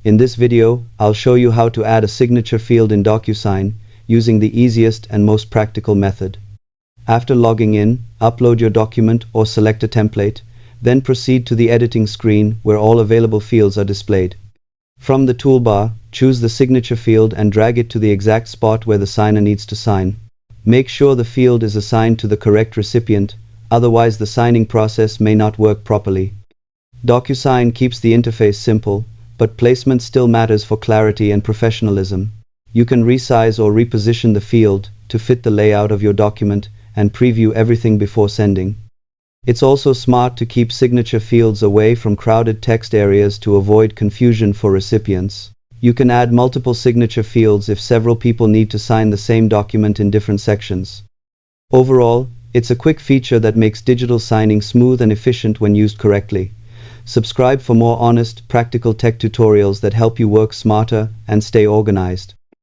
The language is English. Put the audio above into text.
In this video, I'll show you how to add a signature field in Docusign using the easiest and most practical method. After logging in, upload your document or select a template, then proceed to the editing screen where all available fields are displayed. From the toolbar, choose the signature field and drag it to the exact spot where the signer needs to sign. Make sure the field is assigned to the correct recipient, otherwise the signing process may not work properly. Docusign keeps the interface simple, but placement still matters for clarity and professionalism. You can resize or reposition the field to fit the layout of your document and preview everything before sending. It's also smart to keep signature fields away from crowded text areas to avoid confusion for recipients. You can add multiple signature fields if several people need to sign the same document in different sections. Overall, it's a quick feature that makes digital signing smooth and efficient when used correctly. Subscribe for more honest, practical tech tutorials that help you work smarter and stay organized.